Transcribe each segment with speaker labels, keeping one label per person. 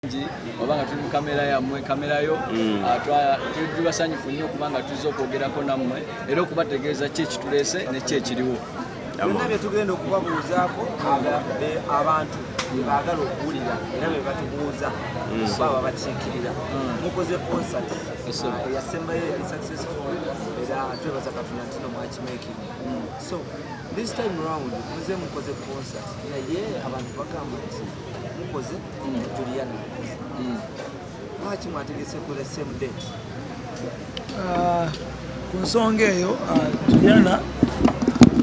Speaker 1: Obanga tuli mu kamera yammwe kamera yo tuli basanyufu nnyo kubanga tuzza okwogerako nammwe era okubategeeza ki ekituleese ne ki ekiriwo.
Speaker 2: Byonna bye tugenda okubabuuzaako abantu baagala okuwulira era bye batubuuza baba bakiikirira. Mukoze concert eyasembayo yali successful era twebaza Katonda nti mwakimaking. So this time round muze mukoze concert naye abantu bagamba nti mukoze Juliana. Lwaki mwategese ku the same date?
Speaker 3: Ku nsonga eyo Juliana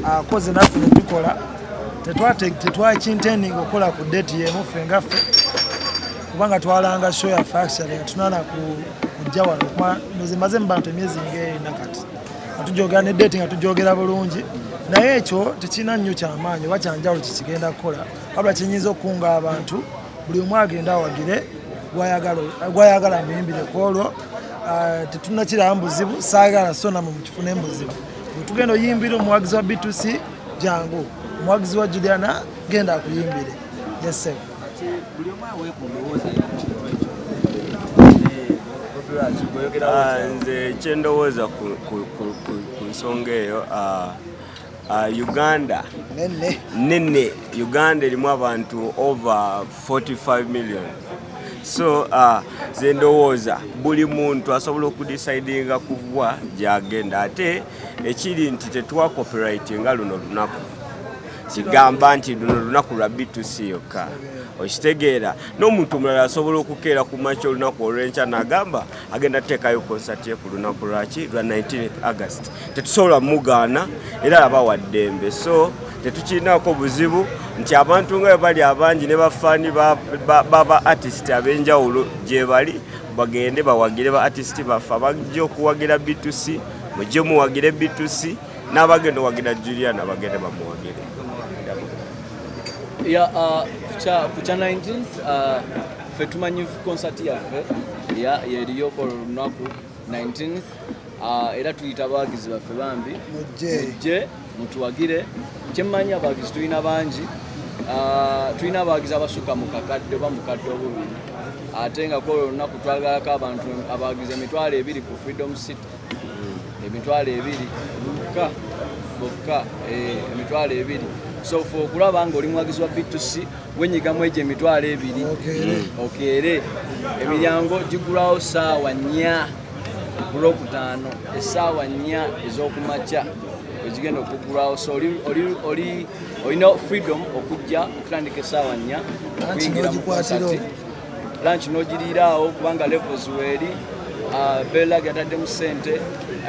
Speaker 3: akoze naffe ne tukola tetwakintending okukola ku date y'emu ffe nga ffe kubanga twalanga show ya factory tunana kujja wano maze mu bantu emyezi ng'ena kati atujogera ne date nga tujogera bulungi naye ekyo tekirina nnyo kyamaanyi oba kyanjawulo kikigenda kukola wabula kinyinza okukunga abantu buli omu agenda awagire gwayagala muyimbire ku olwo tetunnakiramu buzibu saagala so namwe mukifune mbuzibu tugenda oyimbire omuwagizi wa B2C jangu omuwagizi wa Juliana genda akuyimbire. Yes sir.
Speaker 2: Buli omu aweekundowooza
Speaker 4: nze kyendowooza ku nsonga eyo Uganda nene Uganda erimu abantu over 45 million. So ze ndowooza buli muntu asobola okudecidinga kuva gyagenda ate ekiri nti tetwa copyrightinga luno lunaku kigamba nti luno lunaku lwa B2C yokka okitegeera n'omuntu mulala asobola okukeera ku makya olunaku olw'enkya n'agamba agenda teekayo concert ye ku lunaku lwaki lwa 19 August tetusobola mugaana era abawa ddembe. So tetukirinaako buzibu nti abantu nga bali abangi ne bafaani baba artist ab'enjawulo gye bali bagende bawagire ba artist baffe abajja okuwagira B2C mujje muwagire B2C n'abagenda owagira Juliana bagende bamuwagire.
Speaker 1: Ku kya 19th ffe tumanyi concert yaffe yeriyo ku lunaku 19th era tuyita abawagizi baffe bambi mujje mutuwagire. Kyemmanyi abawagizi tulina bangi, tulina abawagizi abasukka mu kakadde oba mukadde obubiri ate nga kwolwo olunaku twagalako abantu abawagizi 2,000 ku Freedom City 2,000 bokka 2,000. So for okulaba nga oli muwagizi wa B2C wenyigamu egyo 2,000 okeere emiryango gigulawo ssaawa 4 ku Lwokutaano essaawa 4 ez'okumakya ezigenda okugulawo. So olina freedom okujja okutandika essaawa 4 okuyingira mu concert. Lunch n'ogiriiraawo kubanga levels weeri Bella gataddemu ssente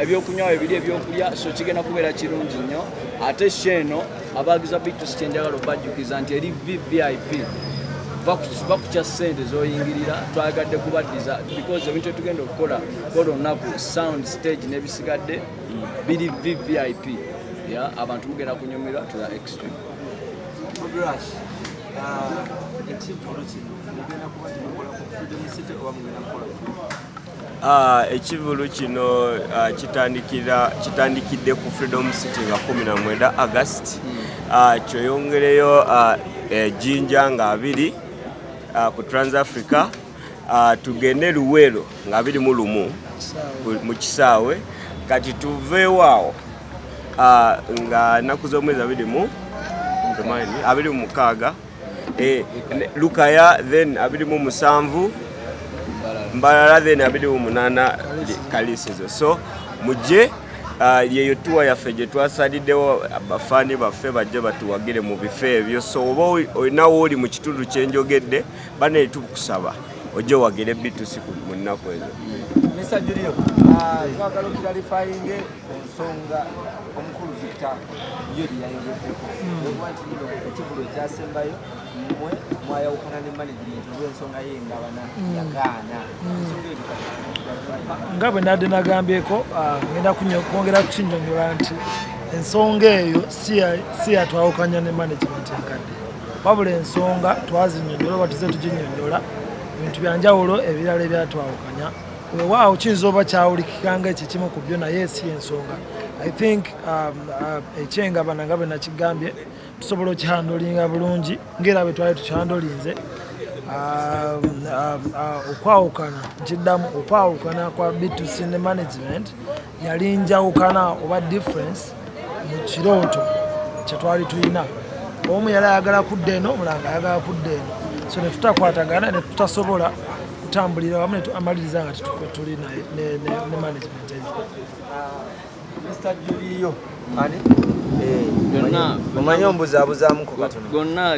Speaker 1: ebyokunywa ebiri ebyokulya so kigenda kubeera kirungi nnyo. Ate sheeno abawagizi ba B2C kyenjagala okubajjukiza nti eri VIP bakukya ssente z'oyingirira twagadde kubaddiza because ebintu etugenda okukola kola olunaku sound stage n'ebisigadde biri VIP abantu mugenda kunyumirwa to the extreme.
Speaker 4: Ekivulu kino kitandikidde ku Freedom City nga 19 August. Kyoyongereyo Jinja nga 2 ku Transafrica, tugende Luwero nga 21 mu kisaawe kati tuveewaawo nga nnaku z'omwezi 26 Lukaya then 27 Mbalala then 28 Kalisizo. So mujje yeyo tuwa yaffe gye twasaliddewo abafaani baffe bajje batuwagire mu bifo ebyo. So oba olinawo oli mu kitundu kyenjogedde bane tukusaba ojje wagire B2C mu nnaku ezo.
Speaker 2: Mr. Julio, twagala okukalifayinge ensonga omukulu Victor yodi yayogeddeko ekivulu ekyasembayo mmwe mwayawukana ne management olw'ensonga ye ngabana yagaana
Speaker 3: nga bwe nadde nagambyeko ngenda kwongera kukinyonyola nti ensonga eyo si yatwawukanya ne management enkadde wabula ensonga twazinyonyola oba tuze tuginyonyola ebintu byanjawulo ebirala ebyatwawukanya weewaawo kiyinza oba kyawulikikanga ekyo kimu ku byo naye si ensonga. I think ekyengabana nga bwe nakigambye tusobola okihandolinga bulungi ng'era bwe twali tukihandolinze okwawukana nkiddamu okwawukana kwa B2C ne management yali njawukana oba difference mu kirooto kye twali tulina. Omu yali ayagala kudda eno, omulanga ayagala kudda eno, so ne tutakwatagana ne tutasobola kutambulira wamu ne amaliriza nga tuli ne management eyo.
Speaker 2: Mr. Julio omanyi ombuzaabuzamuko katono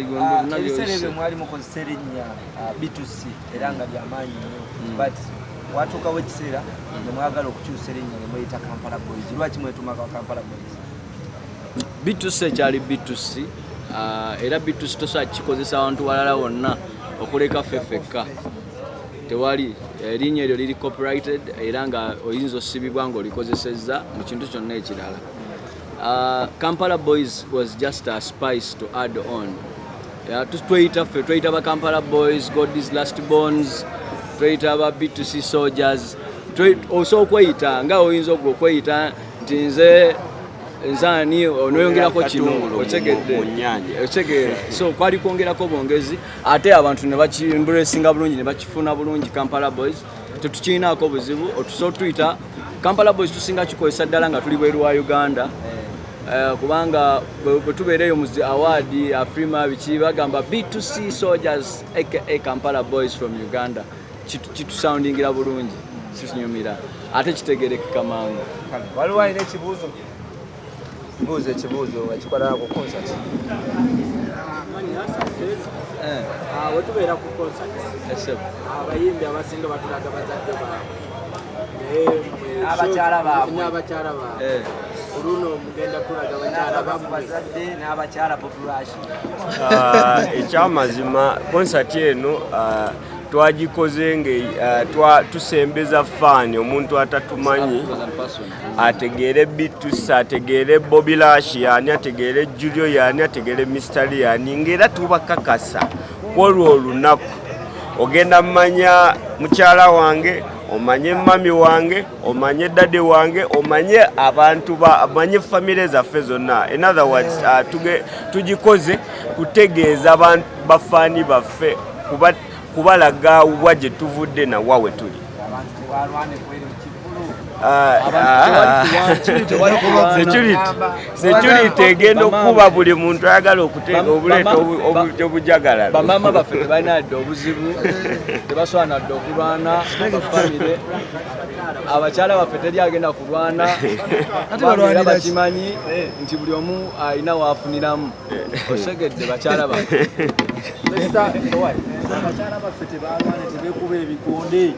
Speaker 2: ebiseera ebyo mwali mukozesa erinnya B2C era nga lyamaanyi nnyo, but watuukawo ekiseera ne mwagala okukyusa erinnya ne mweyita Kampala Boys. Lwaki mwetumaka Kampala Boys?
Speaker 1: B2C ekyali B2C era B2C tosobola kikozesa abantu balala wonna okuleka ffeffekka. Tewali erinnya eryo liri copyrighted era nga oyinza osibibwa ng'olikozesezza mu kintu kyonna ekirala. Kampala Boys was just a spice to add on. Tweyita ba Kampala Boys, God's Last Bones, tweyita ba B2C Soldiers. Osobola okweyita nga oyinza okweyita nti nze nzani onoyongerako kino otegeera. So kwali kwongerako bwongezi ate abantu ne bakimbulesinga bulungi ne bakifuna bulungi. Kampala Boys tetukiinaako buzibu, otusobola tuyita Kampala Boys tusinga kikozesa ddala nga tuli bweru wa Uganda. Kubanga bwe tubeereyo mu award Afrima biki bagamba B2C Soldiers aka Kampala Boys from Uganda, kitusoundingira bulungi, kitunyumira ate kitegerekeka mangu.
Speaker 2: Waliwo alina ekibuuzo? Ekibuuzo ekikola ku concert. Wetubeera ku concert abayimbi abasinga batulaga bazadde baabwe n'abakyala baabwe. Oluno mugenda tulaga abakyala bazadde n'abakyala population.
Speaker 4: Ekyamazima concert eno twagikoze tusembeza faani omuntu atatumanyi ategeere B2C, ategeere Bobby Lash yani, ategeere Julio yani, ategeere Mr. yani, ng'era tubakakasa kwolwo olunaku ogenda mmanya mukyala wange, omanye mami wange, omanye dade wange, omanye abantu amanye family zaffe zonna. In other words, tugikoze kutegeeza abantu bafaani baffe kubalaga wa gye tuvudde na wawe tuli. Security egenda okuba buli muntu ayagala okuteeka obuleeta obujagalala.
Speaker 1: Bamama baffe tebalina dde obuzibu, tebasobola nadde okulwana famire. Abakyala baffe teri agenda kulwana era bakimanyi nti buli omu alina waafuniramu. Osegedde bakyala baffe.
Speaker 2: Abakyala baffe tebalwana, tebeekuba ebikonde.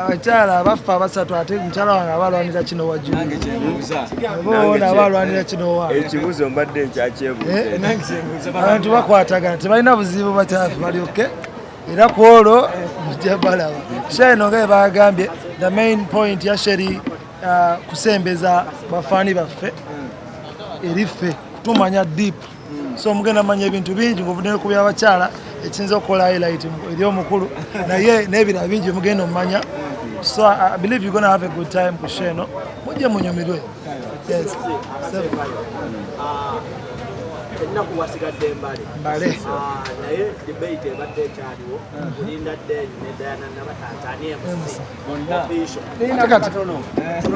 Speaker 3: Abakyala abaffe abasatu ate mukyala wange abalwanira kino wajju.
Speaker 1: Nange kyebuuza.
Speaker 3: Boona abalwanira kino wange.
Speaker 4: Ekibuuzo mbadde nkyakyebuuza.
Speaker 3: Abantu bakwatagana tebalina buzibu bakyaffe balyoke era ku olwo mujja balaba. Sheno nga bagambye the main point ya Sheri kusembeza bafaani baffe eriffe kutumanya deep. So mugenda manya ebintu bingi ng'ovudde ku by'abakyala ekinza okukola highlight eri omukulu naye n'ebirala bingi mugenda omumanya. So I believe you're going to have a good time ku Sheno. Mujje munyumirwe. Yes.
Speaker 2: Ennaku wasigadde mbale. Naye debate ebadde ekyaliwo kulinda Deni ne Diana Nabatanzi official.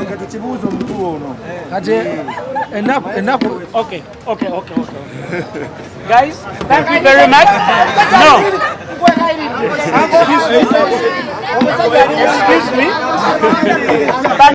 Speaker 2: Kati tukibuuza omukulu ono.
Speaker 3: Kati ennaku okay.
Speaker 5: Guys, thank you very much. No. Excuse me.